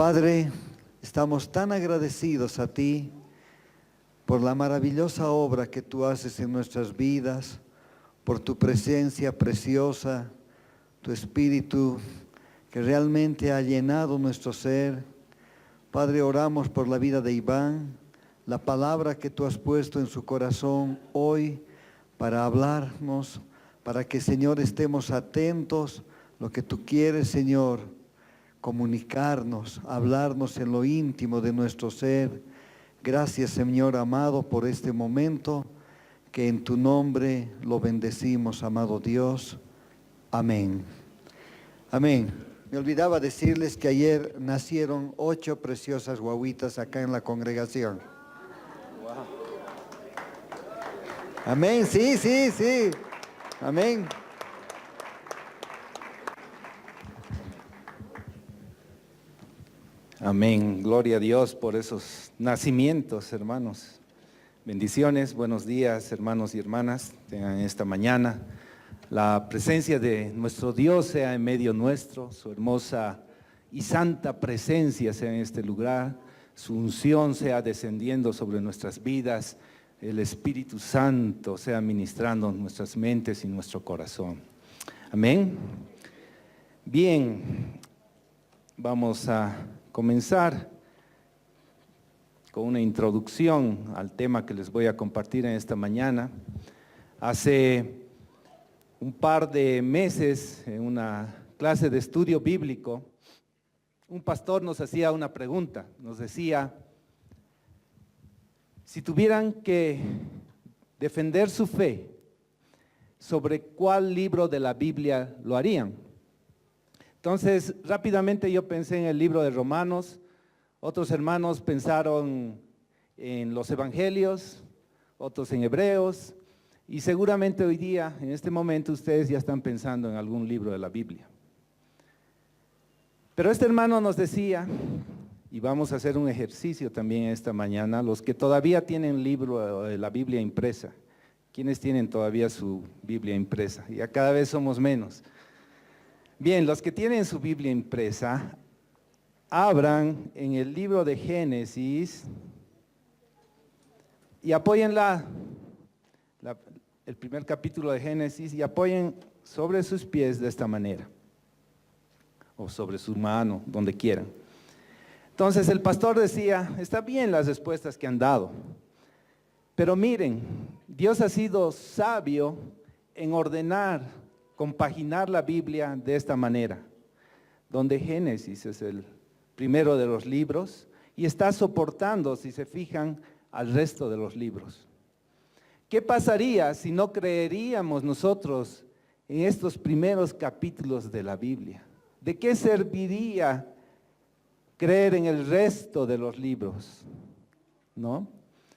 Padre, estamos tan agradecidos a ti por la maravillosa obra que tú haces en nuestras vidas, por tu presencia preciosa, tu Espíritu que realmente ha llenado nuestro ser. Padre, oramos por la vida de Iván, la palabra que tú has puesto en su corazón hoy para hablarnos, para que, Señor, estemos atentos a lo que tú quieres, Señor, comunicarnos, hablarnos en lo íntimo de nuestro ser. Gracias, Señor amado, por este momento, que en tu nombre lo bendecimos, amado Dios. Amén. Amén. Me olvidaba decirles que ayer nacieron 8 preciosas guaguitas acá en la congregación. Wow. Amén, sí. Amén. Amén. Gloria a Dios por esos nacimientos, hermanos. Bendiciones, buenos días, hermanos y hermanas. Tengan esta mañana la presencia de nuestro Dios sea en medio nuestro, su hermosa y santa presencia sea en este lugar, su unción sea descendiendo sobre nuestras vidas, el Espíritu Santo sea ministrando nuestras mentes y nuestro corazón. Amén. Bien, vamos a comenzar con una introducción al tema que les voy a compartir en esta mañana. Hace un par de meses, en una clase de estudio bíblico, un pastor nos hacía una pregunta, nos decía, si tuvieran que defender su fe, ¿sobre cuál libro de la Biblia lo harían? Entonces, rápidamente yo pensé en el libro de Romanos, otros hermanos pensaron en los Evangelios, otros en Hebreos, y seguramente hoy día, en este momento, ustedes ya están pensando en algún libro de la Biblia. Pero este hermano nos decía, y vamos a hacer un ejercicio también esta mañana, los que todavía tienen libro de la Biblia impresa, ¿quiénes tienen todavía su Biblia impresa? Ya cada vez somos menos. Bien, los que tienen su Biblia impresa, abran en el libro de Génesis y apóyenla, el primer capítulo de Génesis, y apoyen sobre sus pies de esta manera, o sobre su mano, donde quieran. Entonces el pastor decía, está bien las respuestas que han dado, pero miren, Dios ha sido sabio en ordenar, compaginar la Biblia de esta manera, donde Génesis es el primero de los libros y está soportando, si se fijan, al resto de los libros. ¿Qué pasaría si no creeríamos nosotros en estos primeros capítulos de la Biblia? ¿De qué serviría creer en el resto de los libros? ¿No?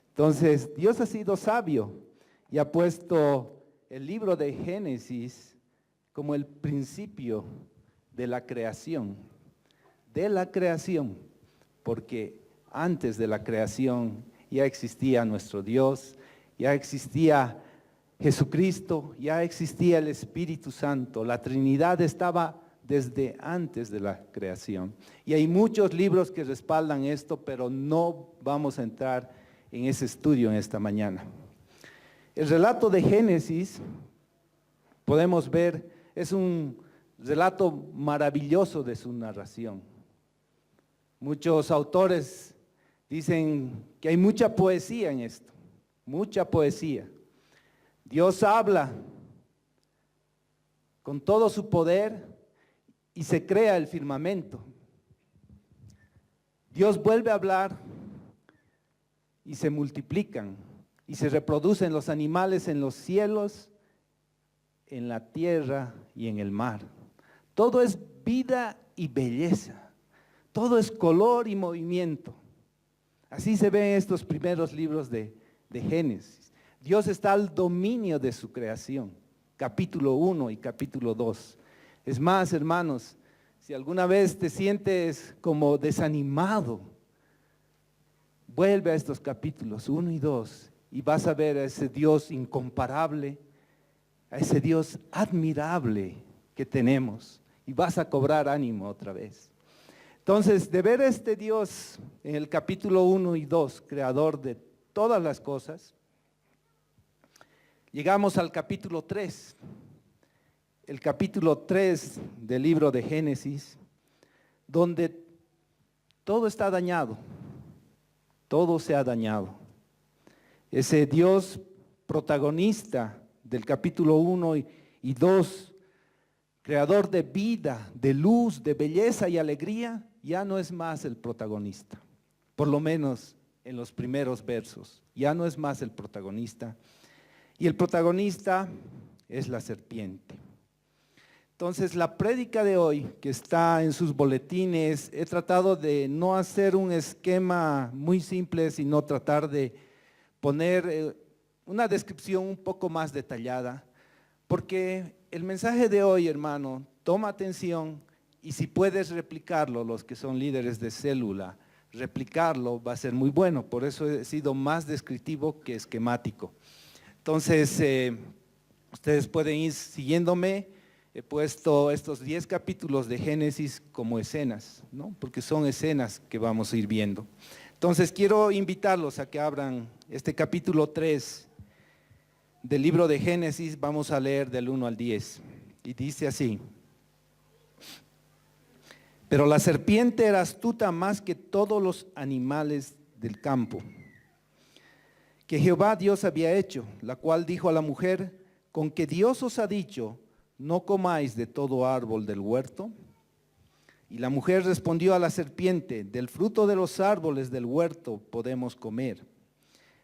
Entonces, Dios ha sido sabio y ha puesto el libro de Génesis como el principio de la creación, porque antes de la creación ya existía nuestro Dios, ya existía Jesucristo, ya existía el Espíritu Santo, la Trinidad estaba desde antes de la creación. Y hay muchos libros que respaldan esto, pero no vamos a entrar en ese estudio en esta mañana. El relato de Génesis, podemos ver, es un relato maravilloso de su narración. Muchos autores dicen que hay mucha poesía en esto, mucha poesía. Dios habla con todo su poder y se crea el firmamento. Dios vuelve a hablar y se multiplican y se reproducen los animales en los cielos, en la tierra y en el mar. Todo es vida y belleza, todo es color y movimiento. Así se ven estos primeros libros de Génesis. Dios está al dominio de su creación, capítulo 1 y capítulo 2. Es más, hermanos, si alguna vez te sientes como desanimado, vuelve a estos capítulos 1 y 2 y vas a ver a ese Dios incomparable, a ese Dios admirable que tenemos y vas a cobrar ánimo otra vez. Entonces, de ver a este Dios en el capítulo 1 y 2, creador de todas las cosas, llegamos al capítulo 3. El capítulo 3 del libro de Génesis, donde todo está dañado, todo se ha dañado. Ese Dios protagonista del capítulo 1 y 2, creador de vida, de luz, de belleza y alegría, ya no es más el protagonista, por lo menos en los primeros versos, ya no es más el protagonista. Y el protagonista es la serpiente. Entonces, la prédica de hoy, que está en sus boletines, he tratado de no hacer un esquema muy simple, sino tratar de poner una descripción un poco más detallada, porque el mensaje de hoy, hermano, toma atención y si puedes replicarlo, los que son líderes de célula, replicarlo va a ser muy bueno, por eso he sido más descriptivo que esquemático. Entonces, ustedes pueden ir siguiéndome. He puesto estos 10 capítulos de Génesis como escenas, ¿no? Porque son escenas que vamos a ir viendo. Entonces quiero invitarlos a que abran este capítulo 3 del libro de Génesis, vamos a leer del 1 al 10. Y dice así: pero la serpiente era astuta más que todos los animales del campo que Jehová Dios había hecho, la cual dijo a la mujer: ¿con que Dios os ha dicho, no comáis de todo árbol del huerto? Y la mujer respondió a la serpiente: del fruto de los árboles del huerto podemos comer,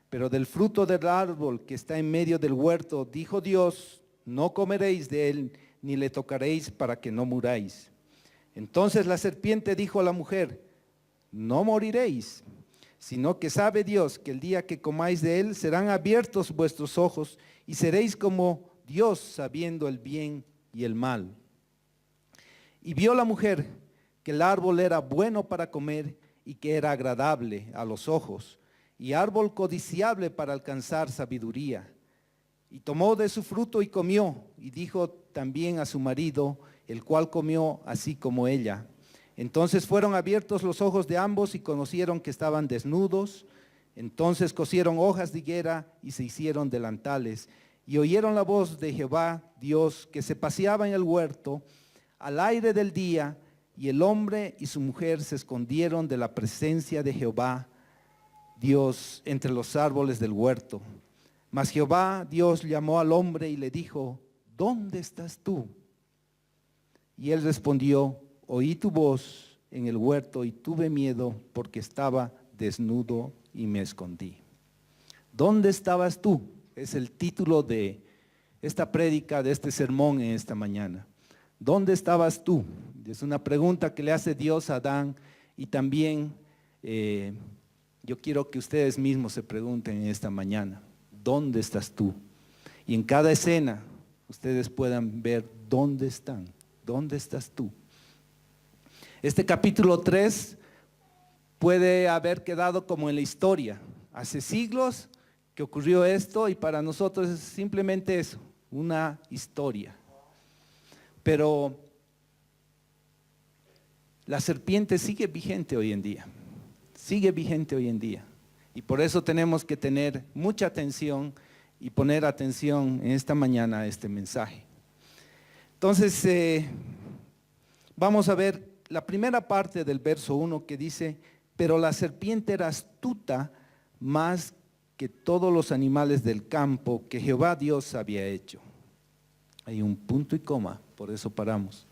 pero del fruto del árbol que está en medio del huerto, dijo Dios, no comeréis de él, ni le tocaréis para que no muráis. Entonces la serpiente dijo a la mujer: no moriréis, sino que sabe Dios que el día que comáis de él serán abiertos vuestros ojos y seréis como Dios, sabiendo el bien y el mal. Y vio la mujer que el árbol era bueno para comer y que era agradable a los ojos, y árbol codiciable para alcanzar sabiduría. Y tomó de su fruto y comió, y dijo también a su marido, el cual comió así como ella. Entonces fueron abiertos los ojos de ambos y conocieron que estaban desnudos. Entonces cosieron hojas de higuera y se hicieron delantales. Y oyeron la voz de Jehová Dios que se paseaba en el huerto al aire del día, y el hombre y su mujer se escondieron de la presencia de Jehová Dios entre los árboles del huerto. Mas Jehová Dios llamó al hombre y le dijo: ¿dónde estás tú? Y él respondió: oí tu voz en el huerto y tuve miedo porque estaba desnudo y me escondí. ¿Dónde estabas tú? Es el título de esta prédica, de este sermón en esta mañana. ¿Dónde estabas tú? Es una pregunta que le hace Dios a Adán, y también yo quiero que ustedes mismos se pregunten en esta mañana: ¿dónde estás tú? Y en cada escena ustedes puedan ver dónde están, dónde estás tú. Este capítulo 3 puede haber quedado como en la historia. Hace siglos que ocurrió esto y para nosotros es simplemente eso, una historia. Pero la serpiente sigue vigente hoy en día, sigue vigente hoy en día. Y por eso tenemos que tener mucha atención y poner atención en esta mañana a este mensaje. Entonces, vamos a ver la primera parte del verso 1 que dice: pero la serpiente era astuta más que todos los animales del campo que Jehová Dios había hecho. Hay un punto y coma, por eso paramos.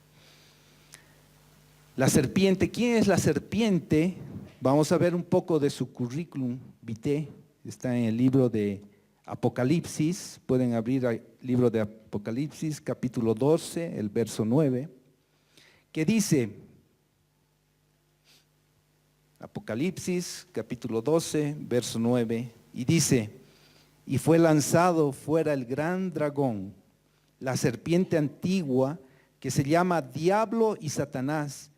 La serpiente, ¿quién es la serpiente? Vamos a ver un poco de su currículum vitae. Está en el libro de Apocalipsis. Pueden abrir el libro de Apocalipsis, capítulo 12, el verso 9, que dice, Apocalipsis, capítulo 12, verso 9, y dice: y fue lanzado fuera el gran dragón, la serpiente antigua, que se llama Diablo y Satanás,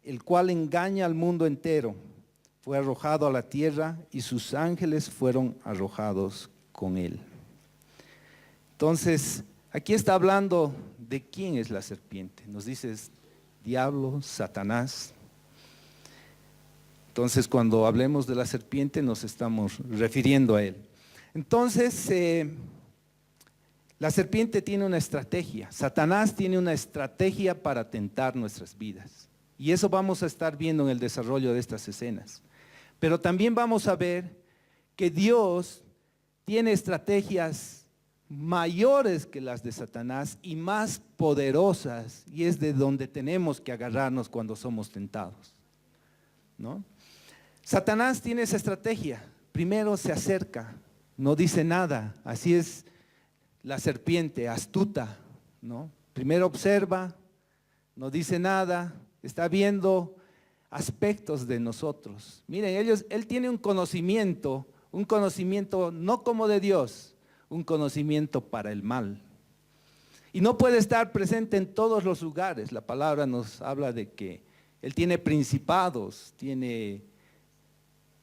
el cual engaña al mundo entero. Fue arrojado a la tierra y sus ángeles fueron arrojados con él. Entonces, aquí está hablando de quién es la serpiente. Nos dice Diablo, Satanás. Entonces, cuando hablemos de la serpiente, nos estamos refiriendo a él. Entonces, la serpiente tiene una estrategia. Satanás tiene una estrategia para tentar nuestras vidas. Y eso vamos a estar viendo en el desarrollo de estas escenas. Pero también vamos a ver que Dios tiene estrategias mayores que las de Satanás y más poderosas, y es de donde tenemos que agarrarnos cuando somos tentados, ¿no? Satanás tiene esa estrategia. Primero se acerca, no dice nada. Así es la serpiente, astuta, ¿no? Primero observa, no dice nada, está viendo aspectos de nosotros. Miren, él tiene un conocimiento no como de Dios, un conocimiento para el mal. Y no puede estar presente en todos los lugares. La palabra nos habla de que él tiene principados, tiene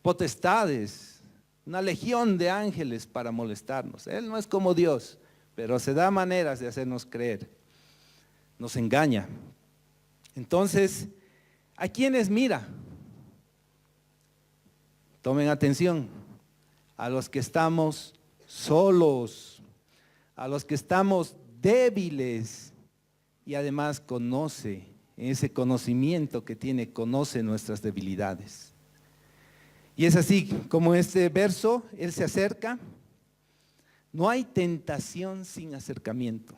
potestades, una legión de ángeles para molestarnos. Él no es como Dios, pero se da maneras de hacernos creer. Nos engaña. Entonces, ¿a quiénes mira? Tomen atención. A los que estamos solos, a los que estamos débiles, y además conoce, en ese conocimiento que tiene, conoce nuestras debilidades. Y es así como este verso, él se acerca. No hay tentación sin acercamiento.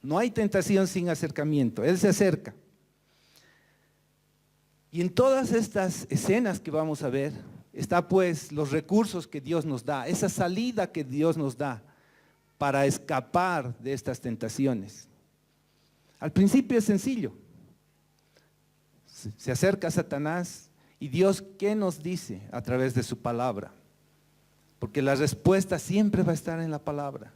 No hay tentación sin acercamiento. Él se acerca. Y en todas estas escenas que vamos a ver, está pues los recursos que Dios nos da, esa salida que Dios nos da para escapar de estas tentaciones. Al principio es sencillo. Se acerca Satanás y Dios, ¿qué nos dice a través de su palabra? Porque la respuesta siempre va a estar en la palabra.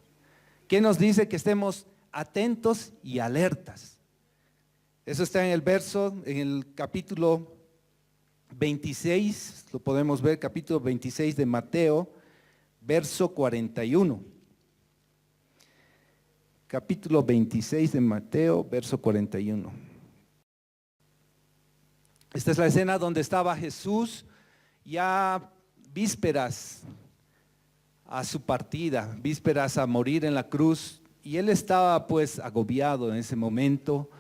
¿Qué nos dice? Que estemos atentos y alertas. Eso está en el verso, en el capítulo 26, lo podemos ver, capítulo 26 de Mateo, verso 41. Capítulo 26 de Mateo, verso 41. Esta es la escena donde estaba Jesús ya vísperas a su partida, vísperas a morir en la cruz, y él estaba pues agobiado en ese momento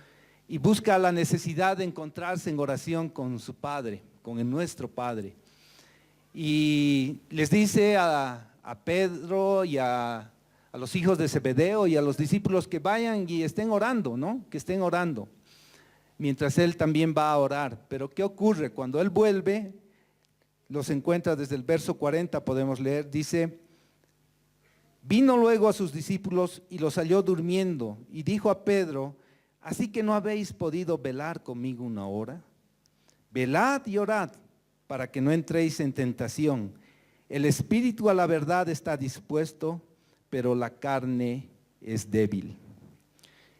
y busca la necesidad de encontrarse en oración con su Padre, con el nuestro Padre. Y les dice a Pedro y a los hijos de Zebedeo y a los discípulos que vayan y estén orando, ¿no? Que estén orando, mientras él también va a orar. Pero ¿qué ocurre? Cuando él vuelve, los encuentra desde el verso 40, podemos leer, dice: vino luego a sus discípulos y los halló durmiendo, y dijo a Pedro: ¿así que no habéis podido velar conmigo una hora? Velad y orad, para que no entréis en tentación. El espíritu a la verdad está dispuesto, pero la carne es débil.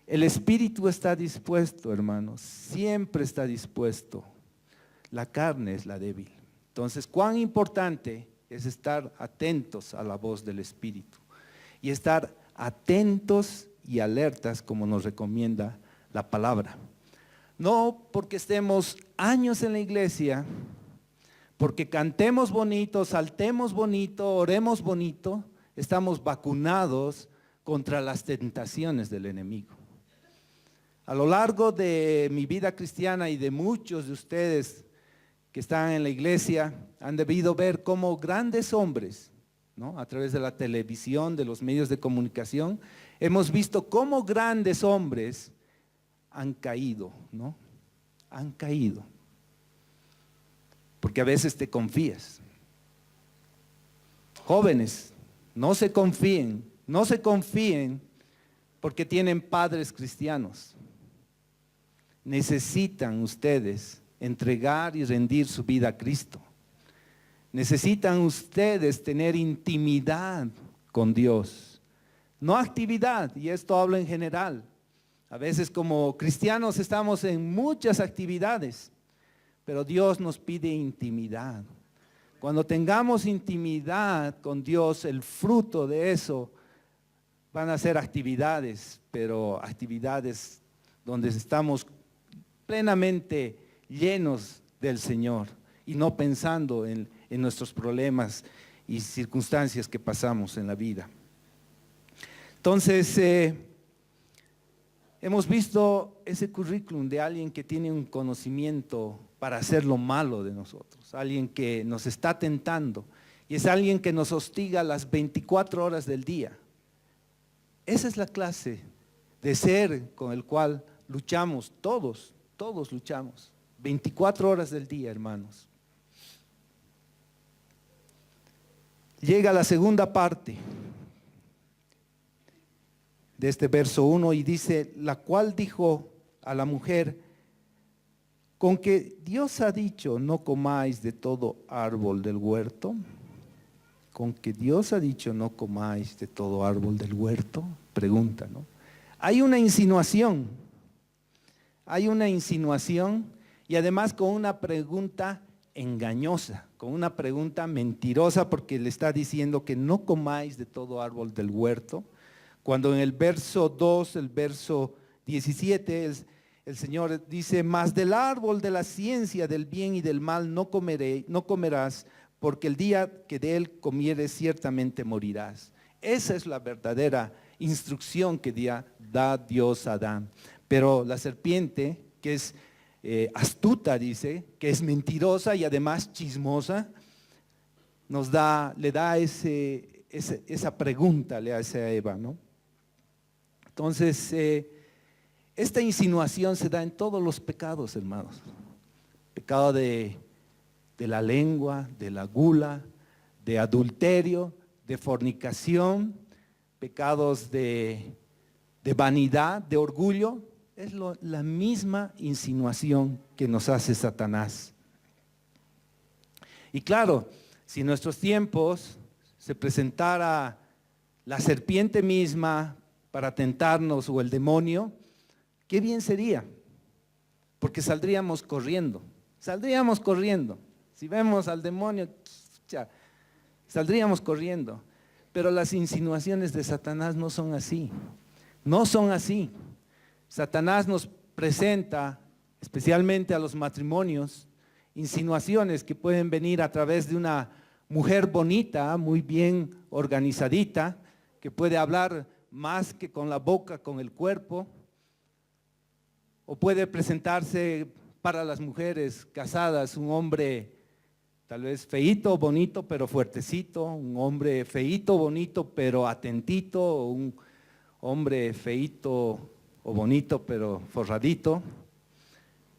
El espíritu está dispuesto, hermanos, siempre está dispuesto. La carne es la débil. Entonces, cuán importante es estar atentos a la voz del espíritu y estar atentos y alertas, como nos recomienda la palabra. No porque estemos años en la iglesia, porque cantemos bonito, saltemos bonito, oremos bonito, estamos vacunados contra las tentaciones del enemigo. A lo largo de mi vida cristiana y de muchos de ustedes que están en la iglesia, han debido ver cómo grandes hombres, ¿no? A través de la televisión, de los medios de comunicación, hemos visto cómo grandes hombres han caído, ¿no? Han caído. Porque a veces te confías. Jóvenes, no se confíen porque tienen padres cristianos. Necesitan ustedes entregar y rendir su vida a Cristo. Necesitan ustedes tener intimidad con Dios, no actividad, y esto hablo en general. A veces como cristianos estamos en muchas actividades, pero Dios nos pide intimidad. Cuando tengamos intimidad con Dios, el fruto de eso van a ser actividades, pero actividades donde estamos plenamente llenos del Señor y no pensando en nuestros problemas y circunstancias que pasamos en la vida. Entonces, hemos visto ese currículum de alguien que tiene un conocimiento para hacer lo malo de nosotros, alguien que nos está tentando y es alguien que nos hostiga las 24 horas del día. Esa es la clase de ser con el cual luchamos, todos luchamos, 24 horas del día, hermanos. Llega la segunda parte de este verso 1 y dice, la cual dijo a la mujer, con que Dios ha dicho, no comáis de todo árbol del huerto. Con que Dios ha dicho, no comáis de todo árbol del huerto. Pregunta, ¿no? Hay una insinuación y además con una pregunta engañosa, con una pregunta mentirosa, porque le está diciendo que no comáis de todo árbol del huerto, cuando en el verso 2, el verso 17, el Señor dice, mas del árbol de la ciencia del bien y del mal no comerás, porque el día que de él comieres ciertamente morirás. Esa es la verdadera instrucción que da Dios a Adán. Pero la serpiente, que es astuta, dice, que es mentirosa y además chismosa, le da esa pregunta, le hace a Eva, ¿no? Entonces, esta insinuación se da en todos los pecados, hermanos. Pecado de la lengua, de la gula, de adulterio, de fornicación, pecados de vanidad, de orgullo. Es la misma insinuación que nos hace Satanás. Y claro, si en nuestros tiempos se presentara la serpiente misma para tentarnos o el demonio, qué bien sería, porque saldríamos corriendo. Si vemos al demonio, saldríamos corriendo. Pero las insinuaciones de Satanás no son así. Satanás nos presenta, especialmente a los matrimonios, insinuaciones que pueden venir a través de una mujer bonita, muy bien organizadita, que puede hablar más que con la boca, con el cuerpo, o puede presentarse para las mujeres casadas un hombre tal vez feíto, bonito, pero fuertecito, un hombre feíto, bonito, pero atentito, o un hombre feíto o bonito, pero forradito.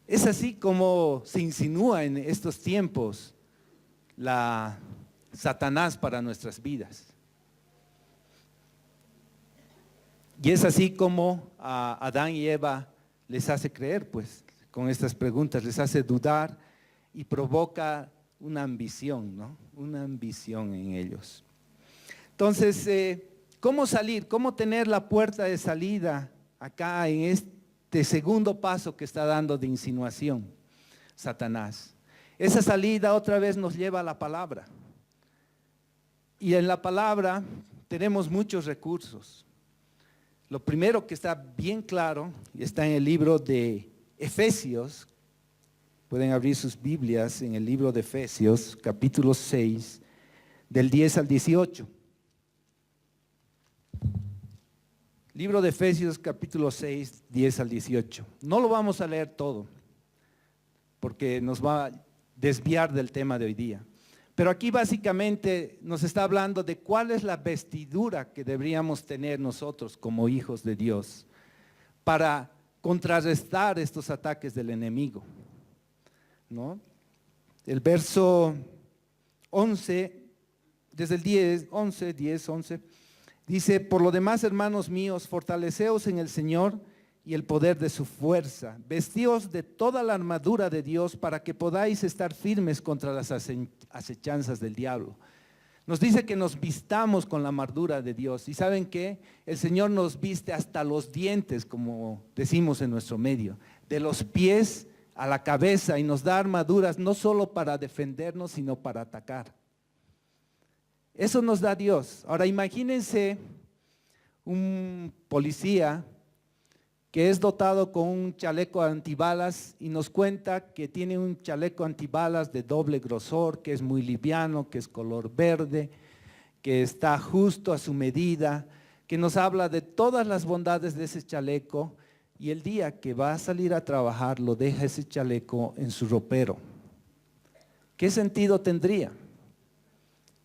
Es así como se insinúa en estos tiempos Satanás para nuestras vidas. Y es así como a Adán y Eva les hace creer, pues, con estas preguntas, les hace dudar y provoca una ambición, ¿no? Una ambición en ellos. Entonces, ¿cómo salir? ¿Cómo tener la puerta de salida acá en este segundo paso que está dando de insinuación Satanás? Esa salida otra vez nos lleva a la palabra. Y en la palabra tenemos muchos recursos. Lo primero que está bien claro, y está en el libro de Efesios, pueden abrir sus Biblias en el libro de Efesios, capítulo 6, del 10 al 18. Libro de Efesios, capítulo 6, 10 al 18. No lo vamos a leer todo, porque nos va a desviar del tema de hoy día. Pero aquí básicamente nos está hablando de cuál es la vestidura que deberíamos tener nosotros como hijos de Dios para contrarrestar estos ataques del enemigo, ¿no? El verso 11, desde el 10, 11, dice, por lo demás, hermanos míos, fortaleceos en el Señor y el poder de su fuerza. Vestíos de toda la armadura de Dios para que podáis estar firmes contra las acechanzas del diablo. Nos dice que nos vistamos con la armadura de Dios. ¿Y saben qué? El Señor nos viste hasta los dientes, como decimos en nuestro medio, de los pies a la cabeza, y nos da armaduras no solo para defendernos, sino para atacar. Eso nos da Dios. Ahora imagínense un policía que es dotado con un chaleco antibalas y nos cuenta que tiene un chaleco antibalas de doble grosor, que es muy liviano, que es color verde, que está justo a su medida, que nos habla de todas las bondades de ese chaleco, y el día que va a salir a trabajar lo deja ese chaleco en su ropero. ¿Qué sentido tendría?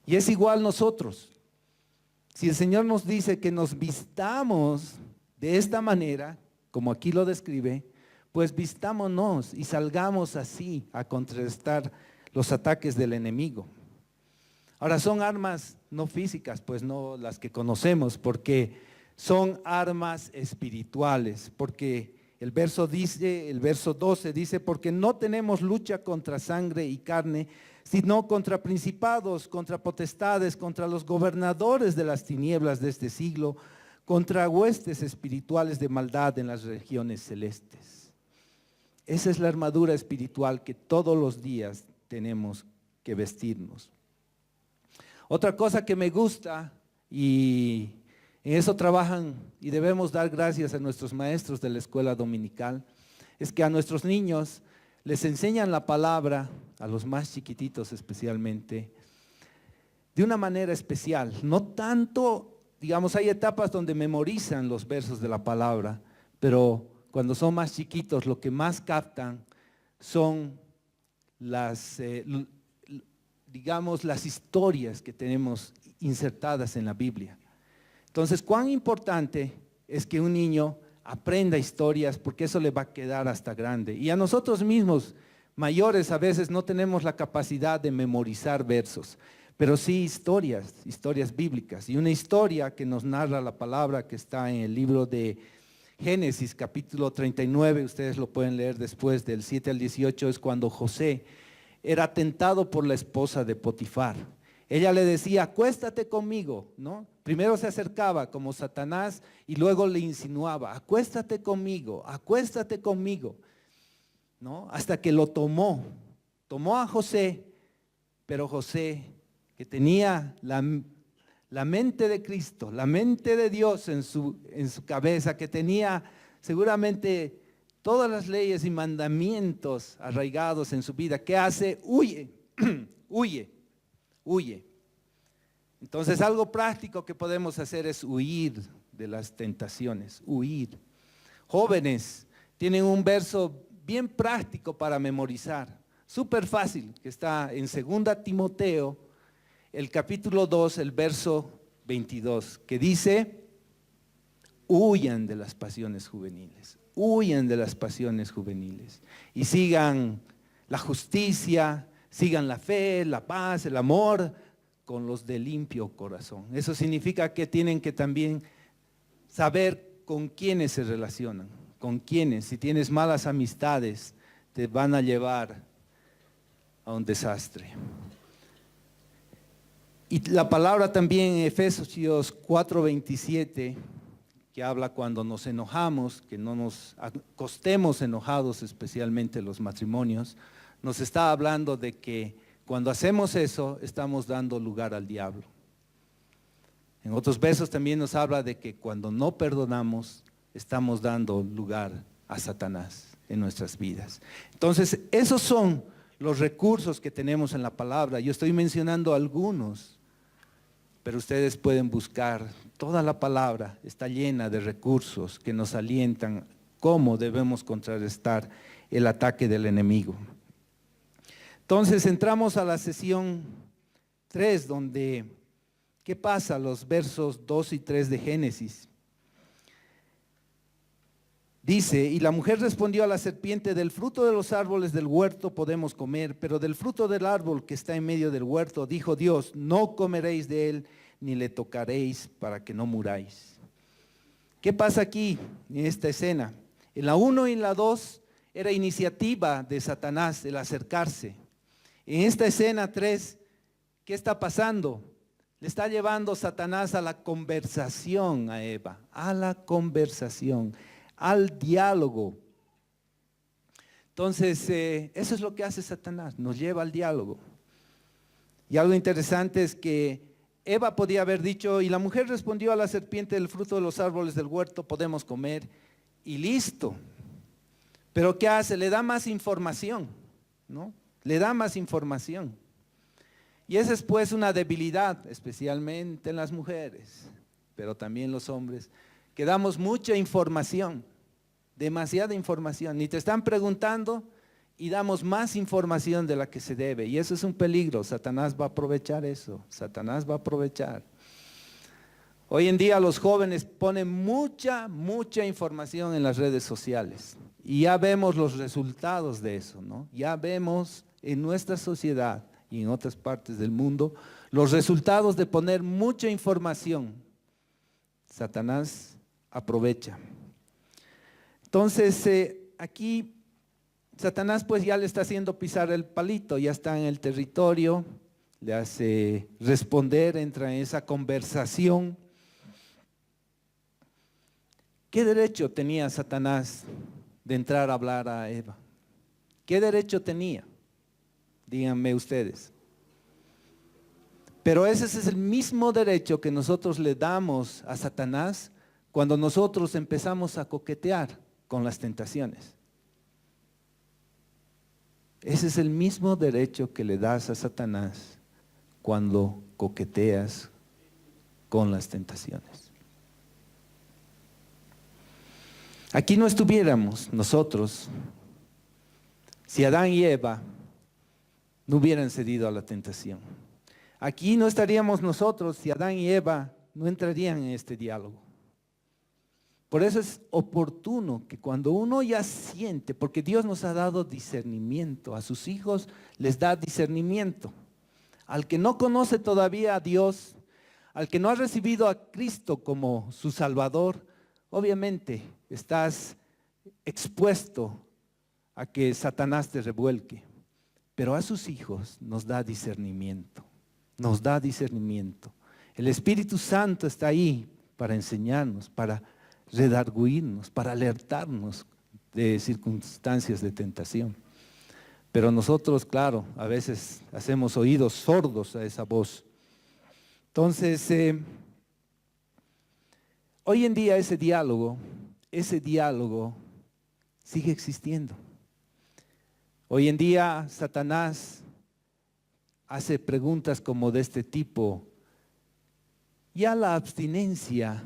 Y es igual nosotros. Si el Señor nos dice que nos vistamos de esta manera, como aquí lo describe, pues vistámonos y salgamos así a contrarrestar los ataques del enemigo. Ahora, son armas no físicas, pues no las que conocemos, porque son armas espirituales, porque el verso 12 dice, porque no tenemos lucha contra sangre y carne, sino contra principados, contra potestades, contra los gobernadores de las tinieblas de este siglo, contra huestes espirituales de maldad en las regiones celestes. Esa es la armadura espiritual que todos los días tenemos que vestirnos. Otra cosa que me gusta, y en eso trabajan y debemos dar gracias a nuestros maestros de la escuela dominical, es que a nuestros niños les enseñan la palabra, a los más chiquititos especialmente, de una manera especial. No tanto, digamos, hay etapas donde memorizan los versos de la palabra, pero cuando son más chiquitos lo que más captan son las historias que tenemos insertadas en la Biblia. Entonces, cuán importante es que un niño aprenda historias, porque eso le va a quedar hasta grande. Y a nosotros mismos, mayores, a veces no tenemos la capacidad de memorizar versos, pero sí historias bíblicas. Y una historia que nos narra la palabra que está en el libro de Génesis, capítulo 39, ustedes lo pueden leer después, del 7 al 18, es cuando José era tentado por la esposa de Potifar. Ella le decía, acuéstate conmigo, ¿no? Primero se acercaba como Satanás y luego le insinuaba, acuéstate conmigo, ¿no? Hasta que lo tomó a José, pero José, que tenía la mente de Cristo, la mente de Dios en su cabeza, que tenía seguramente todas las leyes y mandamientos arraigados en su vida, ¿qué hace? Huye. Entonces, algo práctico que podemos hacer es huir de las tentaciones, huir. Jóvenes, tienen un verso bien práctico para memorizar, súper fácil, que está en 2 Timoteo, el capítulo 2, el verso 22, que dice, huyan de las pasiones juveniles. Huyan de las pasiones juveniles y sigan la justicia, sigan la fe, la paz, el amor con los de limpio corazón. Eso significa que tienen que también saber con quiénes se relacionan, con quiénes. Si tienes malas amistades, te van a llevar a un desastre. Y la palabra también en Efesios 4:27, que habla cuando nos enojamos, que no nos acostemos enojados, especialmente los matrimonios, nos está hablando de que cuando hacemos eso, estamos dando lugar al diablo. En otros versos también nos habla de que cuando no perdonamos, estamos dando lugar a Satanás en nuestras vidas. Entonces, esos son los recursos que tenemos en la palabra. Yo estoy mencionando algunos, pero ustedes pueden buscar. Toda la palabra está llena de recursos que nos alientan cómo debemos contrarrestar el ataque del enemigo. Entonces entramos a la sesión 3, donde, ¿qué pasa? Los versos 2 y 3 de Génesis. Dice, y la mujer respondió a la serpiente, del fruto de los árboles del huerto podemos comer, pero del fruto del árbol que está en medio del huerto, dijo Dios, no comeréis de él, ni le tocaréis para que no muráis. ¿Qué pasa aquí en esta escena? En la 1 y en la 2 era iniciativa de Satanás el acercarse. En esta escena 3, ¿qué está pasando? Le está llevando Satanás a la conversación a Eva, a la conversación, al diálogo. Entonces, eso es lo que hace Satanás, nos lleva al diálogo. Y algo interesante es que Eva podía haber dicho, y la mujer respondió a la serpiente, del fruto de los árboles del huerto podemos comer. y listo. Pero ¿qué hace? Le da más información, ¿no? Le da más información. Y esa es pues una debilidad, especialmente en las mujeres, pero también los hombres, que damos mucha información, demasiada información. Ni te están preguntando y damos más información de la que se debe. Y eso es un peligro. Satanás va a aprovechar eso. Satanás va a aprovechar. Hoy en día los jóvenes ponen mucha información en las redes sociales. Y ya vemos los resultados de eso, ¿no? Ya vemos en nuestra sociedad y en otras partes del mundo los resultados de poner mucha información. Satanás aprovecha. Entonces, aquí Satanás pues ya le está haciendo pisar el palito, ya está en el territorio, le hace responder, entra en esa conversación. ¿Qué derecho tenía Satanás de entrar a hablar a Eva? ¿Qué derecho tenía? Díganme ustedes. Pero ese es el mismo derecho que nosotros le damos a Satanás cuando nosotros empezamos a coquetear con las tentaciones. Ese es el mismo derecho que le das a Satanás cuando coqueteas con las tentaciones. Aquí no estuviéramos nosotros si Adán y Eva no hubieran cedido a la tentación. Aquí no estaríamos nosotros si Adán y Eva no entrarían en este diálogo. Por eso es oportuno que cuando uno ya siente, porque Dios nos ha dado discernimiento, a sus hijos les da discernimiento. Al que no conoce todavía a Dios, al que no ha recibido a Cristo como su Salvador, obviamente estás expuesto a que Satanás te revuelque. Pero a sus hijos nos da discernimiento, nos da discernimiento. El Espíritu Santo está ahí para enseñarnos, para redarguirnos, para alertarnos de circunstancias de tentación. Pero nosotros, claro, a veces hacemos oídos sordos a esa voz. Entonces, hoy en día ese diálogo sigue existiendo. Hoy en día Satanás hace preguntas como de este tipo. Ya la abstinencia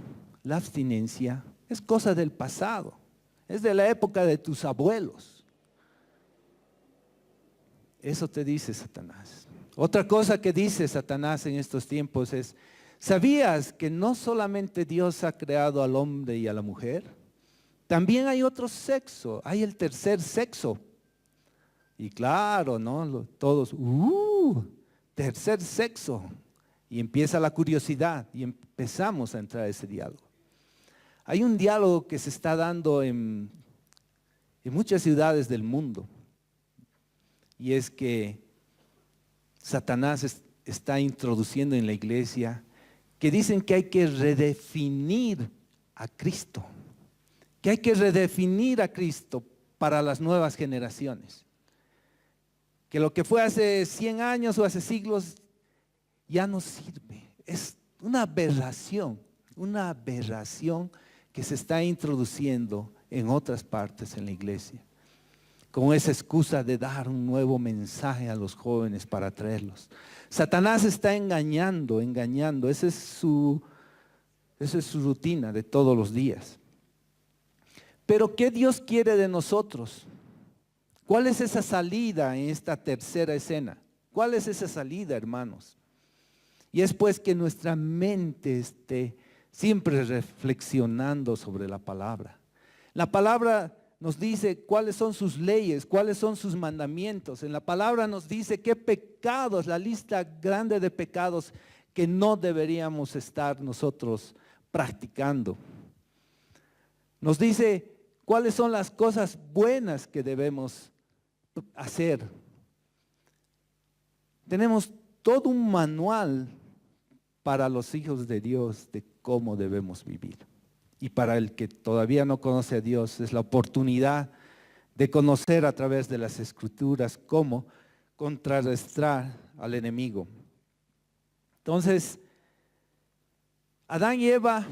es cosa del pasado, es de la época de tus abuelos. Eso te dice Satanás. Otra cosa que dice Satanás en estos tiempos es, ¿sabías que no solamente Dios ha creado al hombre y a la mujer? También hay otro sexo, hay el tercer sexo. Y claro, ¿no? Todos, tercer sexo. Y empieza la curiosidad y empezamos a entrar a ese diálogo. Hay un diálogo que se está dando en muchas ciudades del mundo. Y es que Satanás está introduciendo en la iglesia que dicen que hay que redefinir a Cristo. Que hay que redefinir a Cristo para las nuevas generaciones. Que lo que fue hace 100 años o hace siglos ya no sirve. Es una aberración que se está introduciendo en otras partes en la iglesia, con esa excusa de dar un nuevo mensaje a los jóvenes para atraerlos. Satanás está engañando, esa es su rutina de todos los días. Pero ¿qué Dios quiere de nosotros? ¿Cuál es esa salida en esta tercera escena? ¿Cuál es esa salida, hermanos? Y es pues que nuestra mente esté siempre reflexionando sobre la palabra. La palabra nos dice cuáles son sus leyes, cuáles son sus mandamientos. En la palabra nos dice qué pecados, la lista grande de pecados que no deberíamos estar nosotros practicando. Nos dice cuáles son las cosas buenas que debemos hacer. Tenemos todo un manual para los hijos de Dios de cómo debemos vivir. Y para el que todavía no conoce a Dios es la oportunidad de conocer a través de las Escrituras cómo contrarrestar al enemigo. Entonces, Adán y Eva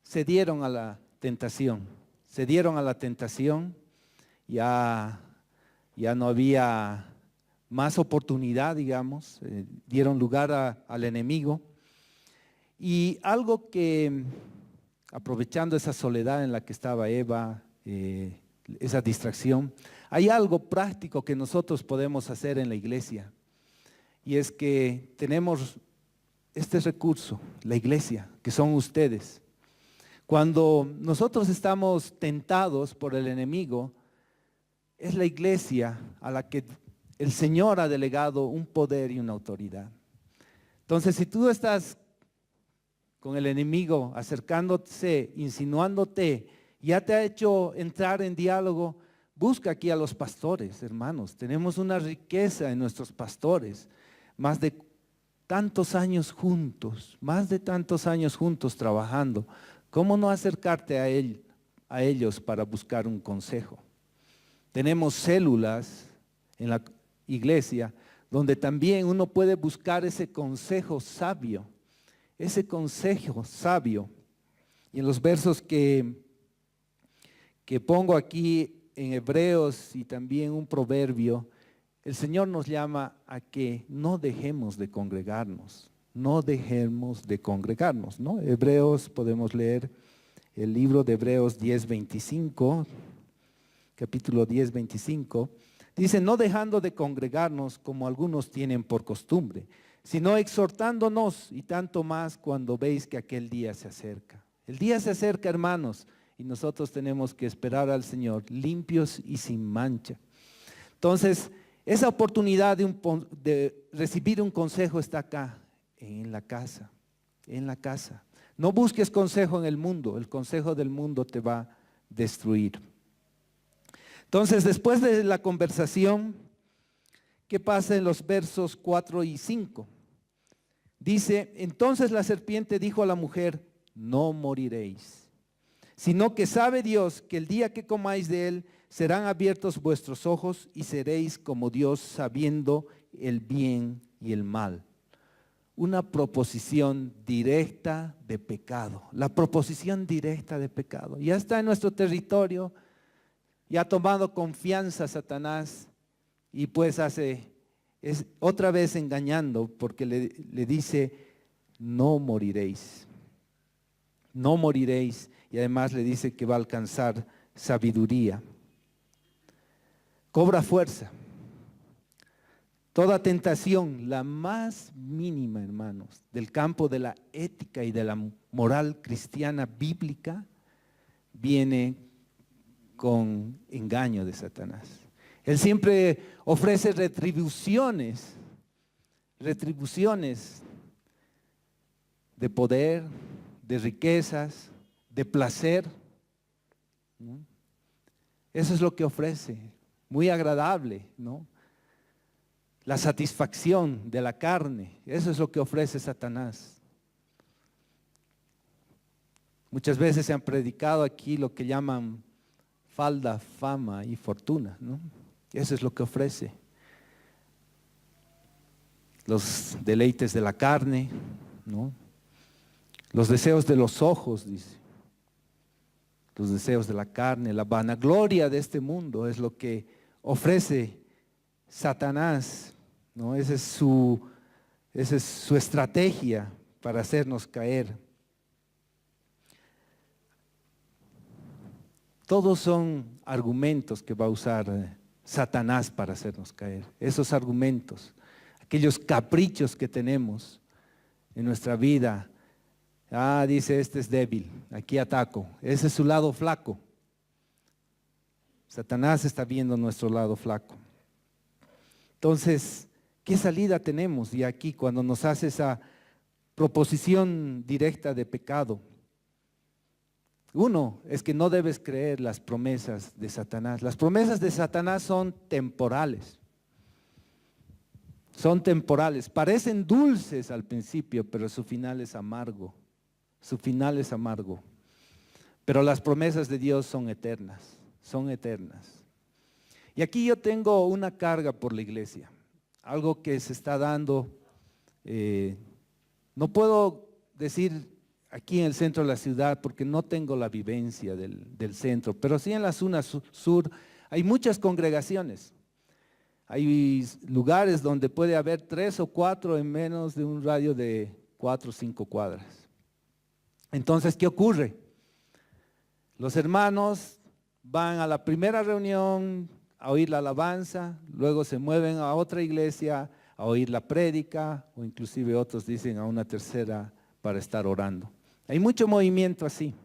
cedieron a la tentación. Se dieron a la tentación, ya no había más oportunidad, digamos, dieron lugar al enemigo. Y algo que, aprovechando esa soledad en la que estaba Eva, esa distracción, hay algo práctico que nosotros podemos hacer en la iglesia. Y es que tenemos este recurso, la iglesia, que son ustedes. Cuando nosotros estamos tentados por el enemigo, es la iglesia a la que el Señor ha delegado un poder y una autoridad. Entonces, si tú estás con el enemigo acercándose, insinuándote, ya te ha hecho entrar en diálogo, busca aquí a los pastores, hermanos. Tenemos una riqueza en nuestros pastores, más de tantos años juntos, trabajando. ¿Cómo no acercarte a ellos para buscar un consejo? Tenemos células en la iglesia donde también uno puede buscar ese consejo sabio. Y en los versos que pongo aquí en Hebreos y también un proverbio, el Señor nos llama a que no dejemos de congregarnos. ¿No? Hebreos, podemos leer el libro de Hebreos 10:25, capítulo 10:25, dice: no dejando de congregarnos como algunos tienen por costumbre, sino exhortándonos, y tanto más cuando veis que aquel día se acerca. El día se acerca, hermanos, y nosotros tenemos que esperar al Señor limpios y sin mancha. Entonces, esa oportunidad de recibir un consejo está acá, en la casa. No busques consejo en el mundo, el consejo del mundo te va a destruir. Entonces, después de la conversación, ¿qué pasa en los versos 4 y 5? Dice: entonces la serpiente dijo a la mujer: no moriréis, sino que sabe Dios que el día que comáis de él, serán abiertos vuestros ojos y seréis como Dios, sabiendo el bien y el mal. Una proposición directa de pecado. La proposición directa de pecado. Ya está en nuestro territorio, ya ha tomado confianza Satanás y pues es otra vez engañando, porque le dice: no moriréis. No moriréis, y además le dice que va a alcanzar sabiduría. Cobra fuerza. Toda tentación, la más mínima, hermanos, del campo de la ética y de la moral cristiana bíblica, viene con engaño de Satanás. Él siempre ofrece retribuciones de poder, de riquezas, de placer. ¿No? Eso es lo que ofrece, muy agradable, ¿no? La satisfacción de la carne, eso es lo que ofrece Satanás. Muchas veces se han predicado aquí lo que llaman falda, fama y fortuna, ¿no? Eso es lo que ofrece. Los deleites de la carne, ¿no? Los deseos de los ojos, dice. Los deseos de la carne, la vanagloria de este mundo es lo que ofrece Satanás, ¿no? Esa es su estrategia para hacernos caer. Todos son argumentos que va a usar Satanás para hacernos caer. Esos argumentos, aquellos caprichos que tenemos en nuestra vida. Dice: este es débil, aquí ataco. Ese es su lado flaco. Satanás está viendo nuestro lado flaco. Entonces, ¿qué salida tenemos? Y aquí, cuando nos hace esa proposición directa de pecado, uno es que no debes creer las promesas de Satanás. Las promesas de Satanás son temporales. Son temporales. Parecen dulces al principio, pero su final es amargo. Su final es amargo. Pero las promesas de Dios son eternas. Son eternas. Y aquí yo tengo una carga por la iglesia. Algo que se está dando. No puedo decir aquí en el centro de la ciudad, porque no tengo la vivencia del centro, pero sí en la zona sur hay muchas congregaciones. Hay lugares donde puede haber 3 o 4 en menos de un radio de 4 o 5 cuadras. Entonces, ¿qué ocurre? Los hermanos van a la primera reunión a oír la alabanza, luego se mueven a otra iglesia a oír la prédica, o inclusive otros dicen a una tercera para estar orando. Hay mucho movimiento así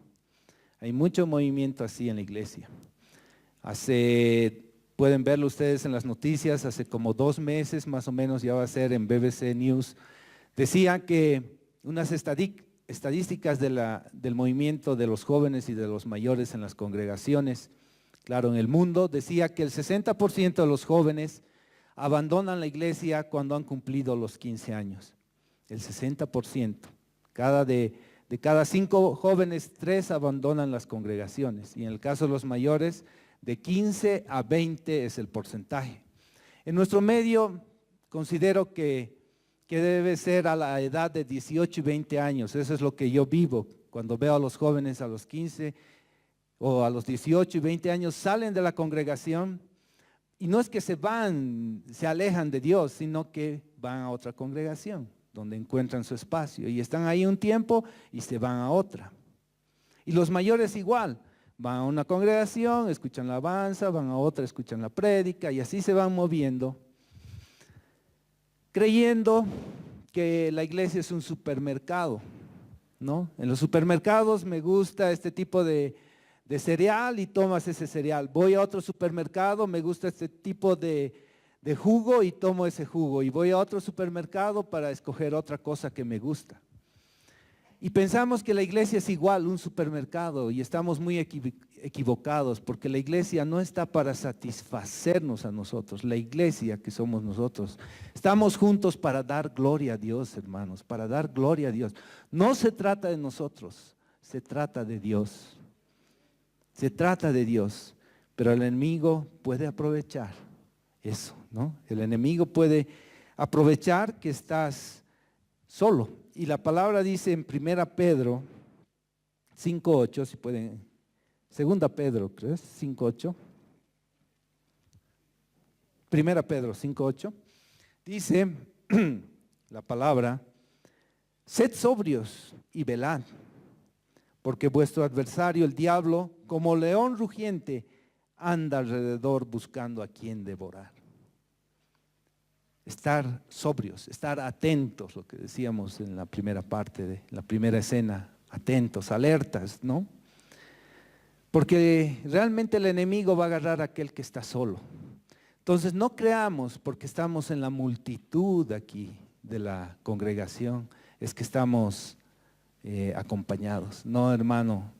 en la iglesia. Pueden verlo ustedes en las noticias, hace como 2 meses más o menos, ya va a ser en BBC News, decía que unas estadísticas del movimiento de los jóvenes y de los mayores en las congregaciones, claro, en el mundo, decía que el 60% de los jóvenes abandonan la iglesia cuando han cumplido los 15 años. El 60%. De cada 5 jóvenes, 3 abandonan las congregaciones. Y en el caso de los mayores, de 15 a 20 es el porcentaje. En nuestro medio, considero que debe ser a la edad de 18 y 20 años. Eso es lo que yo vivo. Cuando veo a los jóvenes a los 15 o a los 18 y 20 años, salen de la congregación y no es que se alejan de Dios, sino que van a otra congregación, donde encuentran su espacio. Y están ahí un tiempo y se van a otra. Y los mayores igual. Van a una congregación, escuchan la alabanza, van a otra, escuchan la prédica y así se van moviendo, creyendo que la iglesia es un supermercado, ¿no? En los supermercados me gusta este tipo de cereal y tomas ese cereal. Voy a otro supermercado, me gusta este tipo de jugo y tomo ese jugo. Y voy a otro supermercado para escoger otra cosa que me gusta. Y pensamos que la iglesia es igual, un supermercado, y estamos muy equivocados, porque la iglesia no está para satisfacernos a nosotros, la iglesia que somos nosotros. Estamos juntos para dar gloria a Dios, hermanos, para dar gloria a Dios. No se trata de nosotros, se trata de Dios. Se trata de Dios, pero el enemigo puede aprovechar eso, ¿no? El enemigo puede aprovechar que estás solo. Y la palabra dice en 1 Pedro 5:8, si pueden, 2 Pedro, creo, 5:8. 1 Pedro 5:8, dice la palabra, sed sobrios y velad, porque vuestro adversario, el diablo, como león rugiente, anda alrededor buscando a quien devorar. Estar sobrios, estar atentos, lo que decíamos en la primera parte de la primera escena, atentos, alertas, ¿no? Porque realmente el enemigo va a agarrar a aquel que está solo. Entonces no creamos, porque estamos en la multitud aquí de la congregación, es que estamos acompañados. No, hermano,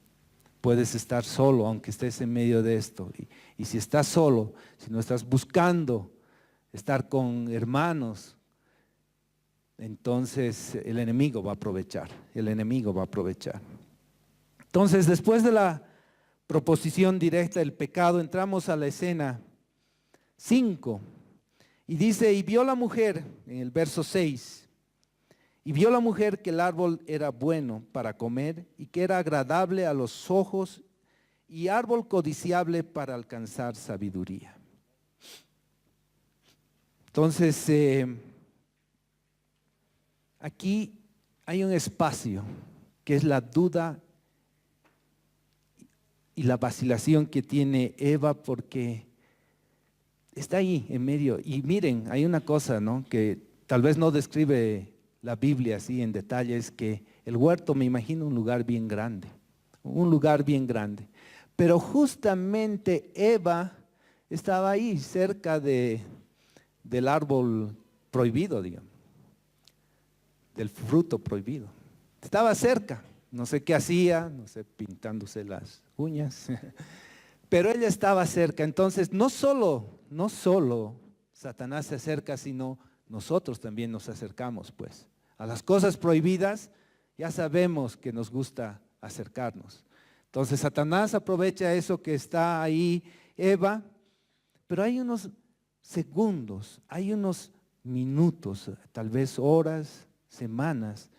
puedes estar solo aunque estés en medio de esto. Y si estás solo, si no estás buscando estar con hermanos, entonces el enemigo va a aprovechar, Entonces, después de la proposición directa del pecado, entramos a la escena 5, y dice, y vio la mujer, en el verso 6, y vio la mujer que el árbol era bueno para comer, y que era agradable a los ojos, y árbol codiciable para alcanzar sabiduría. Entonces, aquí hay un espacio que es la duda y la vacilación que tiene Eva, porque está ahí en medio. Y miren, hay una cosa, ¿no?, que tal vez no describe la Biblia así en detalle, es que el huerto, me imagino un lugar bien grande, pero justamente Eva estaba ahí cerca del árbol prohibido, digamos, del fruto prohibido. Estaba cerca, no sé qué hacía, no sé, pintándose las uñas, pero ella estaba cerca. Entonces, no solo Satanás se acerca, sino nosotros también nos acercamos, pues. A las cosas prohibidas ya sabemos que nos gusta acercarnos. Entonces, Satanás aprovecha eso que está ahí, Eva, pero hay unos segundos, hay unos minutos, tal vez horas, semanas,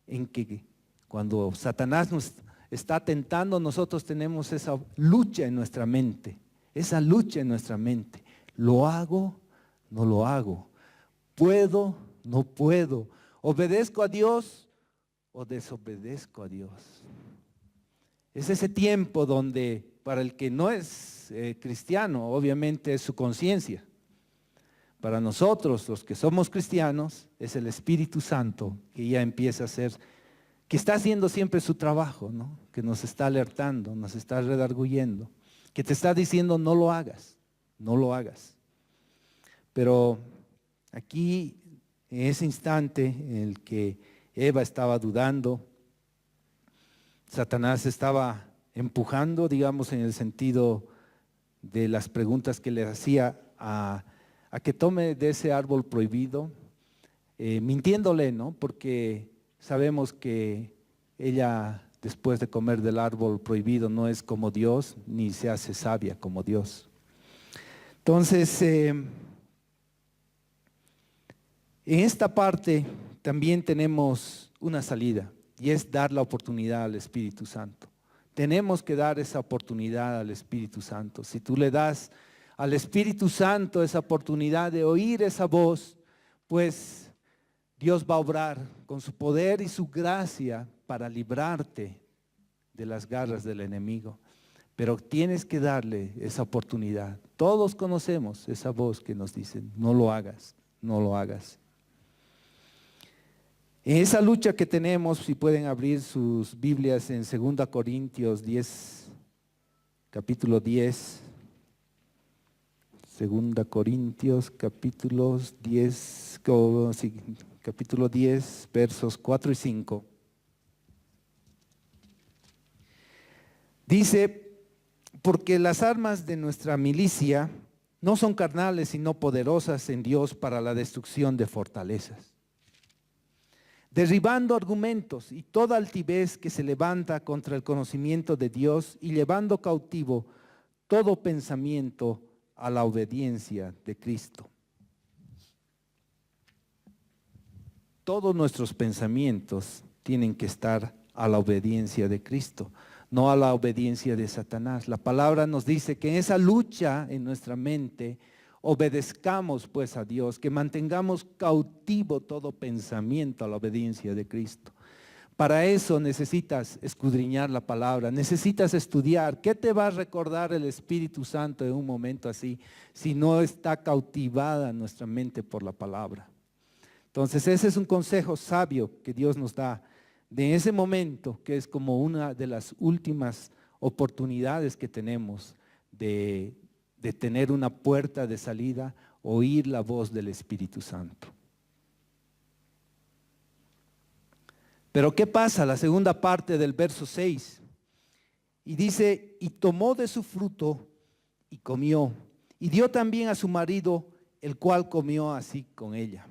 en que Cuando Satanás nos está tentando, nosotros tenemos esa lucha en nuestra mente. Esa lucha en nuestra mente. ¿Lo hago? ¿No lo hago? ¿Puedo? ¿No puedo? ¿Obedezco a Dios o desobedezco a Dios? Es ese tiempo donde para el que no es cristiano, obviamente es su conciencia. Para nosotros, los que somos cristianos, es el Espíritu Santo que ya empieza a hacer, que está haciendo siempre su trabajo, ¿no? Que nos está alertando, nos está redarguyendo, que te está diciendo no lo hagas, no lo hagas. Pero aquí, en ese instante en el que Eva estaba dudando, Satanás estaba empujando, digamos, en el sentido de las preguntas que le hacía a que tome de ese árbol prohibido, mintiéndole, ¿no? Porque sabemos que ella, después de comer del árbol prohibido, no es como Dios, ni se hace sabia como Dios. Entonces, en esta parte también tenemos una salida, y es dar la oportunidad al Espíritu Santo. Tenemos que dar esa oportunidad al Espíritu Santo. Si tú le das al Espíritu Santo esa oportunidad de oír esa voz, pues Dios va a obrar con su poder y su gracia para librarte de las garras del enemigo. Pero tienes que darle esa oportunidad. Todos conocemos esa voz que nos dice, no lo hagas, no lo hagas. En esa lucha que tenemos, si pueden abrir sus Biblias en 2 Corintios 10, capítulo 10. 2 Corintios, capítulo 10, versos 4 y 5. Dice, porque las armas de nuestra milicia no son carnales, sino poderosas en Dios para la destrucción de fortalezas, derribando argumentos y toda altivez que se levanta contra el conocimiento de Dios y llevando cautivo todo pensamiento a la obediencia de Cristo. Todos nuestros pensamientos tienen que estar a la obediencia de Cristo, no a la obediencia de Satanás. La palabra nos dice que en esa lucha en nuestra mente obedezcamos pues a Dios, que mantengamos cautivo todo pensamiento a la obediencia de Cristo. Para eso necesitas escudriñar la palabra, necesitas estudiar. ¿Qué te va a recordar el Espíritu Santo en un momento así si no está cautivada nuestra mente por la palabra? Entonces ese es un consejo sabio que Dios nos da de ese momento, que es como una de las últimas oportunidades que tenemos de tener una puerta de salida, oír la voz del Espíritu Santo. Pero ¿qué pasa? La segunda parte del verso 6. Y dice, y tomó de su fruto y comió, y dio también a su marido, el cual comió así con ella.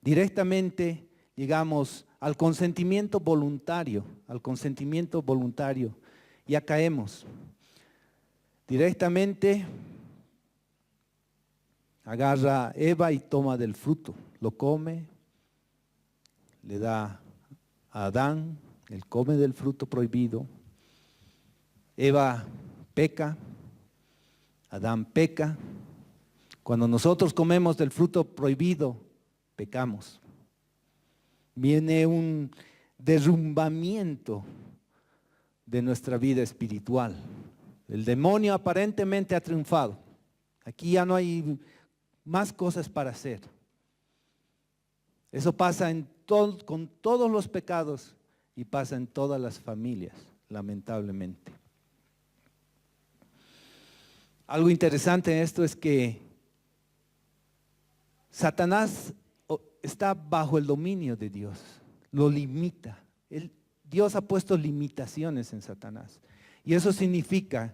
Directamente llegamos al consentimiento voluntario, ya caemos. Directamente agarra a Eva y toma del fruto, lo come, le da a Adán, él come del fruto prohibido. Eva peca, Adán peca. Cuando nosotros comemos del fruto prohibido, pecamos. Viene un derrumbamiento de nuestra vida espiritual. El demonio aparentemente ha triunfado. Aquí ya no hay más cosas para hacer. Eso pasa con todos los pecados y pasa en todas las familias, lamentablemente. Algo interesante en esto es que Satanás está bajo el dominio de Dios, lo limita. Dios ha puesto limitaciones en Satanás. Y eso significa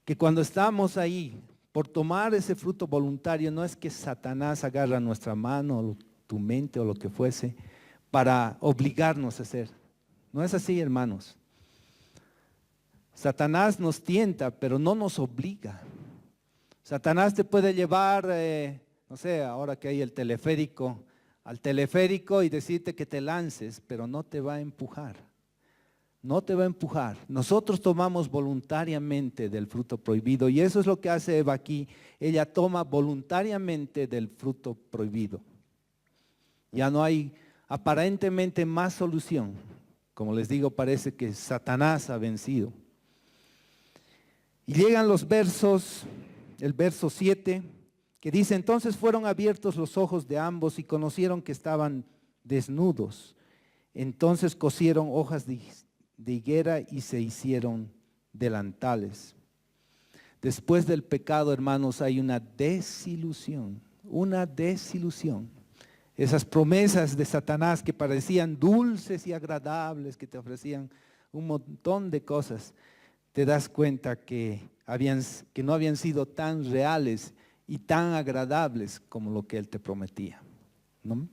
que cuando estamos ahí por tomar ese fruto voluntario, no es que Satanás agarra nuestra mano, tu mente o lo que fuese, para obligarnos a hacer. No es así, hermanos. Satanás nos tienta, pero no nos obliga. Satanás te puede llevar, no sé, ahora que hay el teleférico, al teleférico y decirte que te lances, pero no te va a empujar. No te va a empujar. Nosotros tomamos voluntariamente del fruto prohibido y eso es lo que hace Eva aquí. Ella toma voluntariamente del fruto prohibido. Ya no hay aparentemente más solución. Como les digo, parece que Satanás ha vencido. Y llegan los versos, el verso 7, que dice: entonces fueron abiertos los ojos de ambos y conocieron que estaban desnudos. Entonces cosieron hojas de higuera y se hicieron delantales. Después del pecado, hermanos, hay una desilusión, una desilusión. Esas promesas de Satanás que parecían dulces y agradables, que te ofrecían un montón de cosas, te das cuenta que no habían sido tan reales y tan agradables como lo que Él te prometía, ¿no?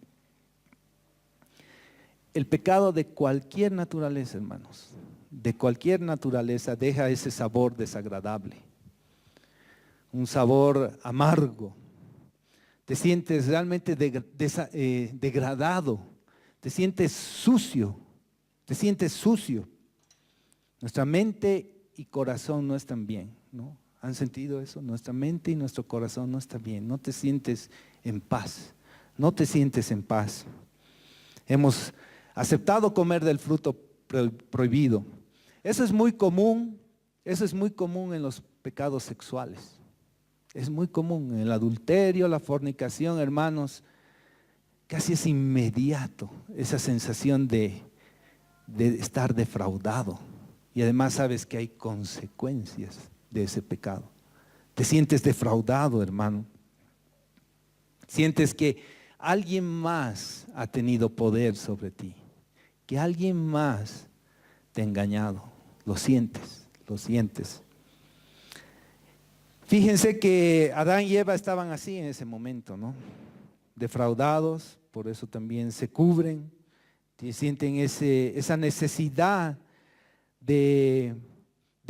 El pecado de cualquier naturaleza, hermanos, de cualquier naturaleza, deja ese sabor desagradable, un sabor amargo. Te sientes realmente degradado, te sientes sucio, Nuestra mente y corazón no están bien, ¿no? ¿Han sentido eso? Nuestra mente y nuestro corazón no están bien, no te sientes en paz, no te sientes en paz. Hemos aceptado comer del fruto prohibido. Eso es muy común en los pecados sexuales. Es muy común en el adulterio, la fornicación, hermanos. Casi es inmediato esa sensación de estar defraudado. Y además sabes que hay consecuencias de ese pecado. Te sientes defraudado, hermano. Sientes que alguien más ha tenido poder sobre ti, que alguien más te ha engañado. Lo sientes. Fíjense que Adán y Eva estaban así en ese momento, ¿no? Defraudados, por eso también se cubren, sienten esa necesidad de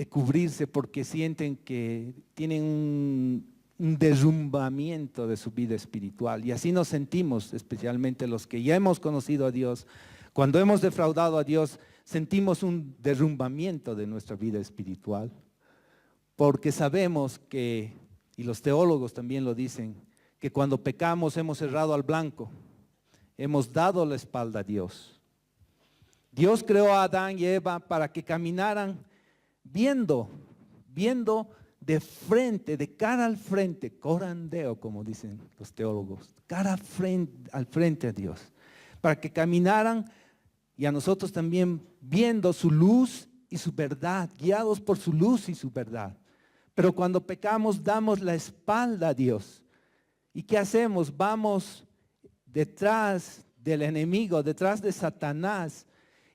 cubrirse porque sienten que tienen un derrumbamiento de su vida espiritual. Y así nos sentimos, especialmente los que ya hemos conocido a Dios. Cuando hemos defraudado a Dios, sentimos un derrumbamiento de nuestra vida espiritual. Porque sabemos que, y los teólogos también lo dicen, que cuando pecamos hemos errado al blanco, hemos dado la espalda a Dios. Dios creó a Adán y Eva para que caminaran viendo de frente, de cara al frente, corandeo, como dicen los teólogos, al frente a Dios, para que caminaran y a nosotros también viendo su luz y su verdad, guiados por su luz y su verdad. Pero cuando pecamos damos la espalda a Dios. ¿Y qué hacemos? Vamos detrás del enemigo, detrás de Satanás,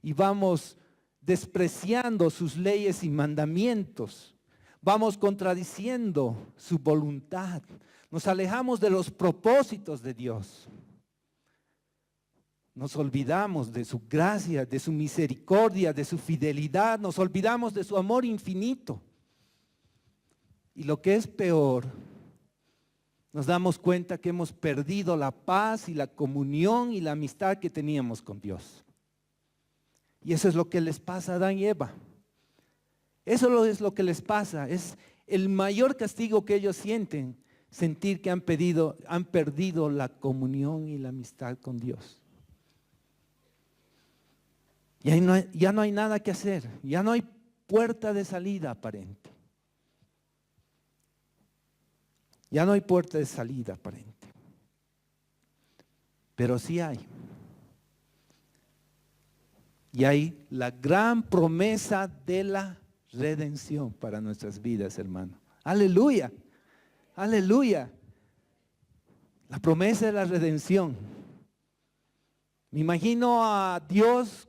y vamos despreciando sus leyes y mandamientos. Vamos contradiciendo su voluntad. Nos alejamos de los propósitos de Dios. Nos olvidamos de su gracia, de su misericordia, de su fidelidad. Nos olvidamos de su amor infinito. Y lo que es peor, nos damos cuenta que hemos perdido la paz y la comunión y la amistad que teníamos con Dios. Y eso es lo que les pasa a Adán y Eva. Eso es lo que les pasa. Es el mayor castigo que ellos sienten, sentir que han perdido la comunión y la amistad con Dios. Y ahí ya no hay nada que hacer, ya no hay puerta de salida aparente. Ya no hay puerta de salida aparente. Pero sí hay. Y hay la gran promesa de la redención para nuestras vidas, hermano. Aleluya, aleluya. La promesa de la redención. Me imagino a Dios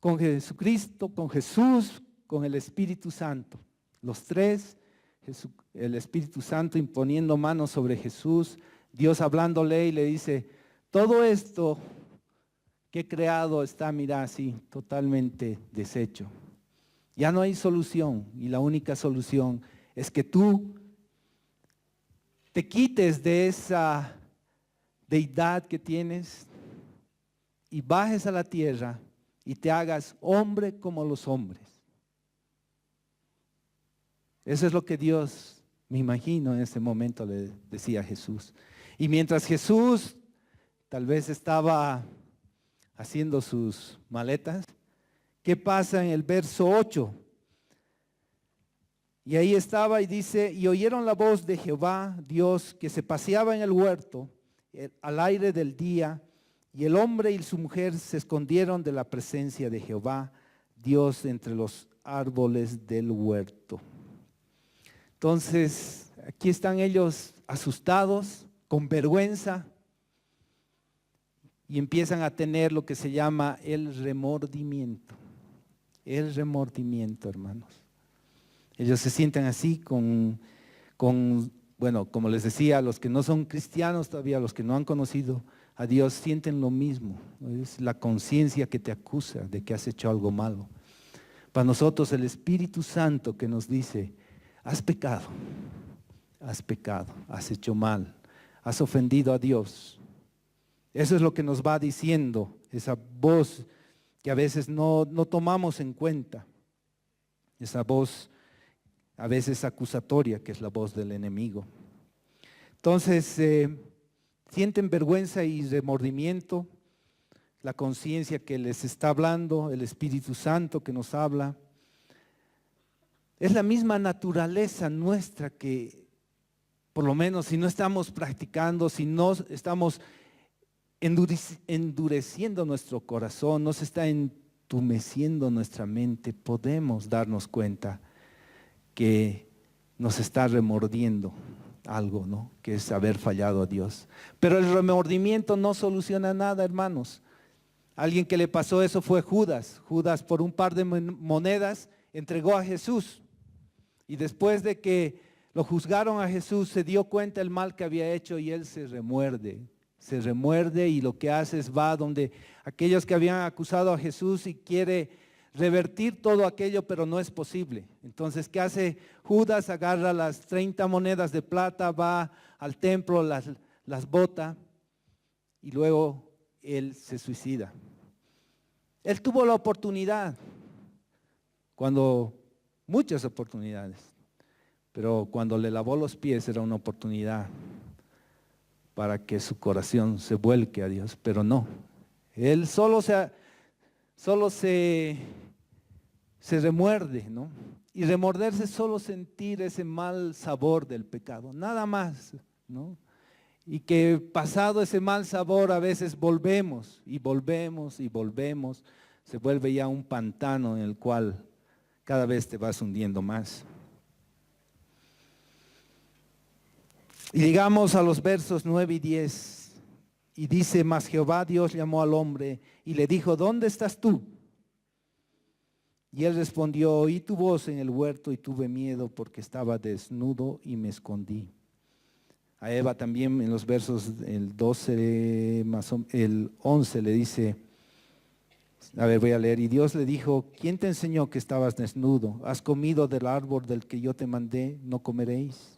con Jesucristo, con Jesús, con el Espíritu Santo. Los tres, el Espíritu Santo imponiendo manos sobre Jesús, Dios hablándole y le dice, todo esto que he creado está, mira, así, totalmente deshecho. Ya no hay solución y la única solución es que tú te quites de esa deidad que tienes y bajes a la tierra y te hagas hombre como los hombres. Eso es lo que Dios, me imagino, en ese momento le decía a Jesús. Y mientras Jesús tal vez estaba haciendo sus maletas, ¿qué pasa en el verso 8? Y ahí estaba y dice, y oyeron la voz de Jehová, Dios, que se paseaba en el huerto al aire del día, y el hombre y su mujer se escondieron de la presencia de Jehová, Dios, entre los árboles del huerto. Entonces, aquí están ellos asustados, con vergüenza, y empiezan a tener lo que se llama el remordimiento. El remordimiento, hermanos. Ellos se sienten así bueno, como les decía, los que no son cristianos todavía, los que no han conocido a Dios, sienten lo mismo. Es la conciencia que te acusa de que has hecho algo malo. Para nosotros el Espíritu Santo que nos dice, has pecado, has hecho mal, has ofendido a Dios. Eso es lo que nos va diciendo esa voz que a veces no tomamos en cuenta. Esa voz a veces acusatoria, que es la voz del enemigo. Entonces, sienten vergüenza y remordimiento, la conciencia que les está hablando, el Espíritu Santo que nos habla. Es la misma naturaleza nuestra que, por lo menos si no estamos practicando, si no estamos endureciendo nuestro corazón, no se está entumeciendo nuestra mente, podemos darnos cuenta que nos está remordiendo algo, ¿no? Que es haber fallado a Dios. Pero el remordimiento no soluciona nada, hermanos. Alguien que le pasó eso fue Judas. Judas, por un par de monedas entregó a Jesús. Y después de que lo juzgaron a Jesús, se dio cuenta el mal que había hecho y él se remuerde y lo que hace es va donde aquellos que habían acusado a Jesús y quiere revertir todo aquello, pero no es posible. Entonces, ¿qué hace Judas? Agarra las 30 monedas de plata, va al templo, las bota y luego él se suicida. Él tuvo la oportunidad, muchas oportunidades, pero cuando le lavó los pies era una oportunidad para que su corazón se vuelque a Dios, pero no. Él solo se remuerde, ¿no? Y remorderse es solo sentir ese mal sabor del pecado, nada más, ¿no? Y que pasado ese mal sabor a veces volvemos, se vuelve ya un pantano en el cual cada vez te vas hundiendo más. Y llegamos a los versos 9 y 10, y dice, mas Jehová Dios llamó al hombre y le dijo, ¿dónde estás tú? Y él respondió, oí tu voz en el huerto y tuve miedo porque estaba desnudo y me escondí. A Eva también en los versos el 12, el 11 le dice, voy a leer, y Dios le dijo, ¿quién te enseñó que estabas desnudo? ¿Has comido del árbol del que yo te mandé? No comeréis.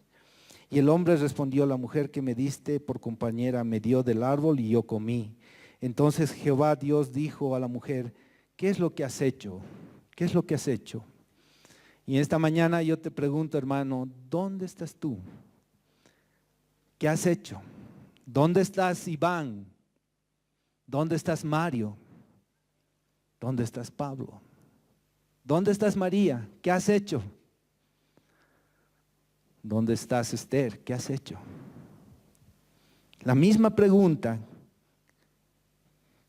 Y el hombre respondió, la mujer que me diste por compañera me dio del árbol y yo comí. Entonces Jehová Dios dijo a la mujer, ¿qué es lo que has hecho? ¿Qué es lo que has hecho? Y esta mañana yo te pregunto, hermano, ¿dónde estás tú? ¿Qué has hecho? ¿Dónde estás, Iván? ¿Dónde estás, Mario? ¿Dónde estás, Pablo? ¿Dónde estás, María? ¿Qué has hecho? ¿Dónde estás, Esther? ¿Qué has hecho? La misma pregunta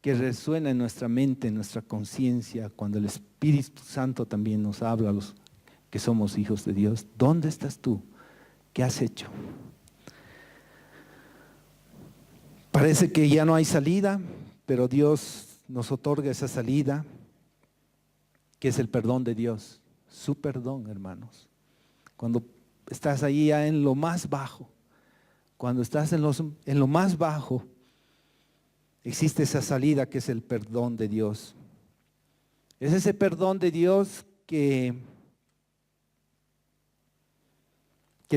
que resuena en nuestra mente, en nuestra conciencia, cuando el Espíritu Santo también nos habla a los que somos hijos de Dios. ¿Dónde estás tú? ¿Qué has hecho? Parece que ya no hay salida, pero Dios nos otorga esa salida, que es el perdón de Dios. Su perdón, hermanos. Cuando estás ahí ya en lo más bajo, cuando estás en lo más bajo, existe esa salida que es el perdón de Dios. Es ese perdón de Dios que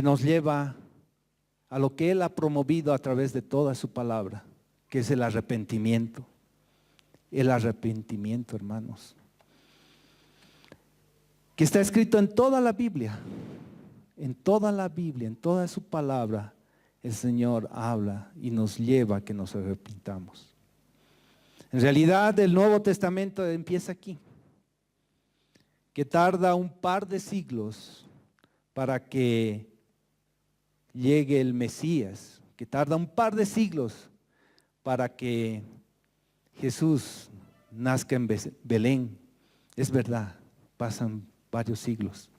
nos lleva a lo que Él ha promovido a través de toda su palabra, que es el arrepentimiento. El arrepentimiento, hermanos, que está escrito en toda la Biblia. En toda la Biblia, en toda su palabra, el Señor habla y nos lleva a que nos arrepintamos. En realidad, el Nuevo Testamento empieza aquí, que tarda un par de siglos para que llegue el Mesías, que tarda un par de siglos para que Jesús nazca en Belén. Es verdad, pasan varios siglos.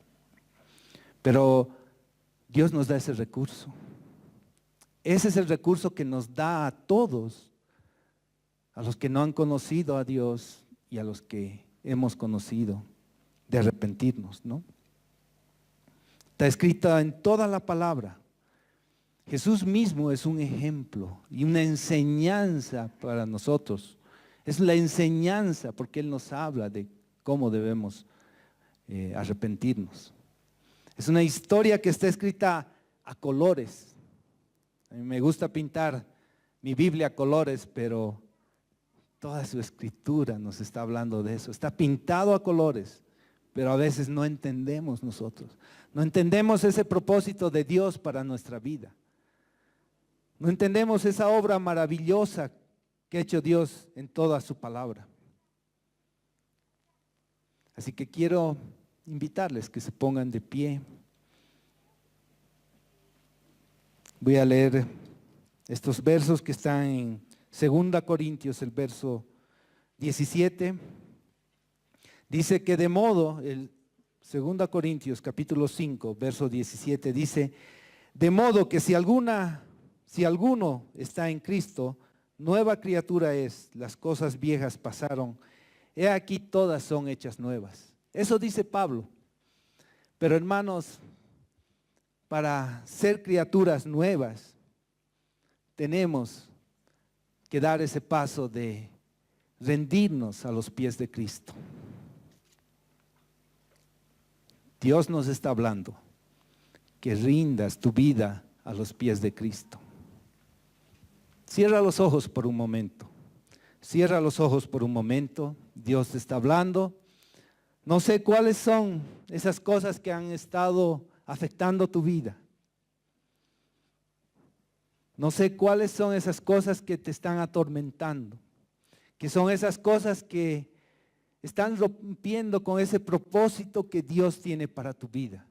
Pero Dios nos da ese recurso. Ese es el recurso que nos da a todos, a los que no han conocido a Dios y a los que hemos conocido, de arrepentirnos, ¿no? Está escrita en toda la palabra. Jesús mismo es un ejemplo y una enseñanza para nosotros. Es la enseñanza porque Él nos habla de cómo debemos arrepentirnos. Es una historia que está escrita a colores. A mí me gusta pintar mi Biblia a colores, pero toda su escritura nos está hablando de eso. Está pintado a colores, pero a veces no entendemos nosotros. No entendemos ese propósito de Dios para nuestra vida. No entendemos esa obra maravillosa que ha hecho Dios en toda su palabra. Así que quiero invitarles que se pongan de pie. Voy a leer estos versos que están en 2 Corintios, el verso 17. Dice que de modo, el 2 Corintios capítulo 5, verso 17, dice, de modo que si alguno está en Cristo, nueva criatura es, las cosas viejas pasaron, he aquí todas son hechas nuevas. Eso dice Pablo. Pero hermanos, para ser criaturas nuevas, tenemos que dar ese paso de rendirnos a los pies de Cristo. Dios nos está hablando que rindas tu vida a los pies de Cristo. Cierra los ojos por un momento. Cierra los ojos por un momento. Dios te está hablando. No sé cuáles son esas cosas que han estado afectando tu vida. No sé cuáles son esas cosas que te están atormentando. Que son esas cosas que están rompiendo con ese propósito que Dios tiene para tu vida.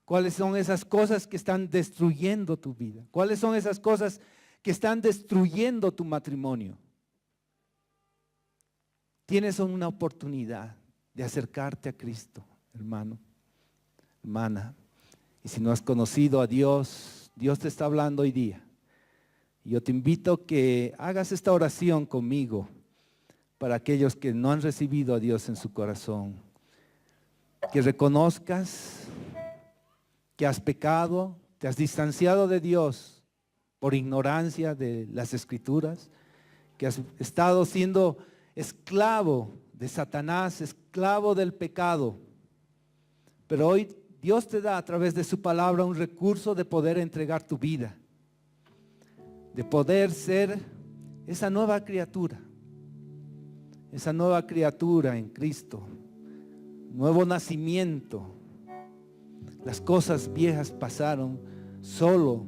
¿Cuáles son esas cosas que están destruyendo tu vida? ¿Cuáles son esas cosas que están destruyendo tu matrimonio? Tienes una oportunidad de acercarte a Cristo, hermano, hermana. Y si no has conocido a Dios, Dios te está hablando hoy día. Y yo te invito a que hagas esta oración conmigo para aquellos que no han recibido a Dios en su corazón. Que reconozcas que has pecado, te has distanciado de Dios por ignorancia de las Escrituras, que has estado siendo esclavo de Satanás, esclavo del pecado. Pero hoy Dios te da a través de su palabra un recurso de poder entregar tu vida, de poder ser esa nueva criatura en Cristo, nuevo nacimiento. Las cosas viejas pasaron solo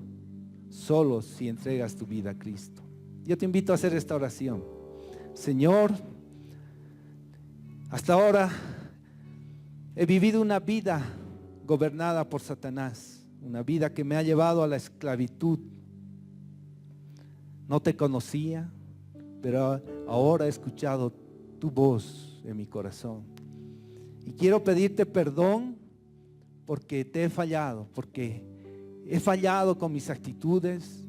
si entregas tu vida a Cristo. Yo te invito a hacer esta oración. Señor, hasta ahora he vivido una vida gobernada por Satanás, una vida que me ha llevado a la esclavitud. No te conocía, pero ahora he escuchado tu voz en mi corazón. Y quiero pedirte perdón porque te he fallado, porque he fallado con mis actitudes,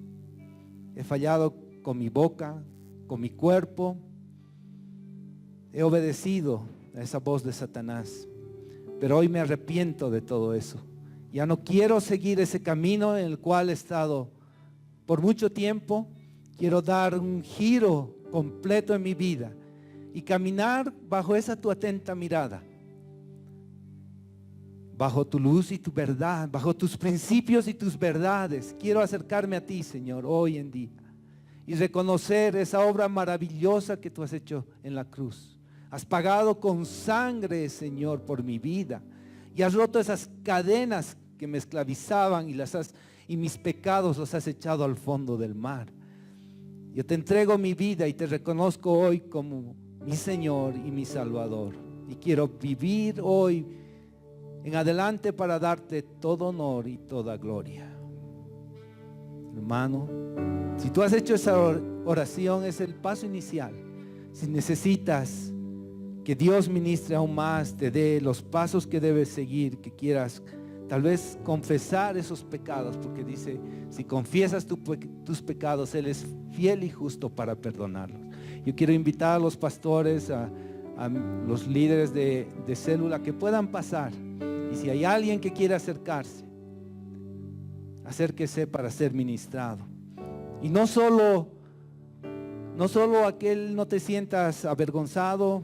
he fallado con mi boca, con mi cuerpo. He obedecido a esa voz de Satanás, pero hoy me arrepiento de todo eso. Ya no quiero seguir ese camino en el cual he estado por mucho tiempo. Quiero dar un giro completo en mi vida y caminar bajo esa tu atenta mirada, bajo tu luz y tu verdad, bajo tus principios y tus verdades. Quiero acercarme a ti, Señor, hoy en día. y reconocer esa obra maravillosa que tú has hecho en la cruz. Has pagado con sangre, Señor, por mi vida, y has roto esas cadenas que me esclavizaban y mis pecados los has echado al fondo del mar. Yo te entrego mi vida y te reconozco hoy como mi Señor y mi Salvador. Y quiero vivir hoy en adelante para darte todo honor y toda gloria. Hermano, si tú has hecho esa oración, es el paso inicial. Si necesitas que Dios ministre aún más, te dé los pasos que debes seguir, que quieras tal vez confesar esos pecados, porque dice, si confiesas tus pecados, Él es fiel y justo para perdonarlos. Yo quiero invitar a los pastores, a los líderes de célula que puedan pasar, y si hay alguien que quiera acercarse, acérquese para ser ministrado. Y no solo aquel, no te sientas avergonzado,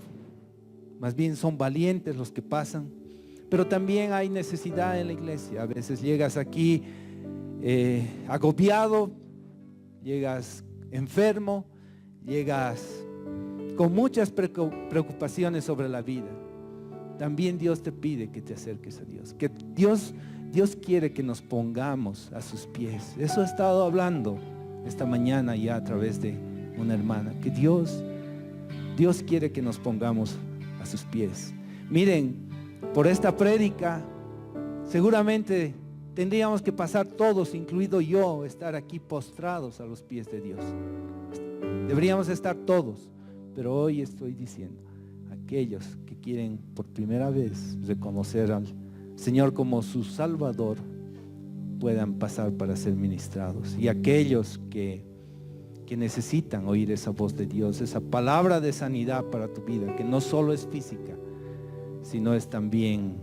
más bien son valientes los que pasan. Pero también hay necesidad en la iglesia. A veces llegas aquí agobiado, llegas enfermo, llegas con muchas preocupaciones sobre la vida. También Dios te pide que te acerques a Dios. Que Dios quiere que nos pongamos a sus pies. Eso he estado hablando esta mañana ya a través de una hermana. Que Dios quiere que nos pongamos a sus pies. Miren, por esta prédica seguramente tendríamos que pasar todos, incluido yo, estar aquí postrados a los pies de Dios. Deberíamos estar todos, pero hoy estoy diciendo, aquellos que quieren por primera vez reconocer al Señor como su Salvador, puedan pasar para ser ministrados. Y aquellos que necesitan oír esa voz de Dios, esa palabra de sanidad para tu vida, que no solo es física, sino es también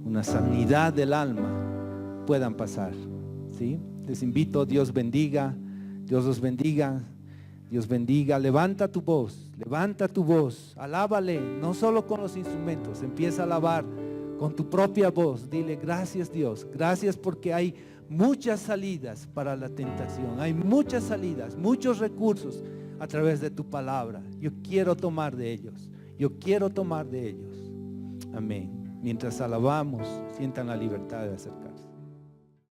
una sanidad del alma, puedan pasar, ¿sí? Les invito, Dios bendiga, Dios los bendiga, Dios bendiga. Levanta tu voz, alábale, no solo con los instrumentos, empieza a alabar con tu propia voz. Dile, gracias Dios, gracias porque hay muchas salidas para la tentación, hay muchas salidas, muchos recursos a través de tu palabra. Yo quiero tomar de ellos, Amén. Mientras alabamos, sientan la libertad de acercarse.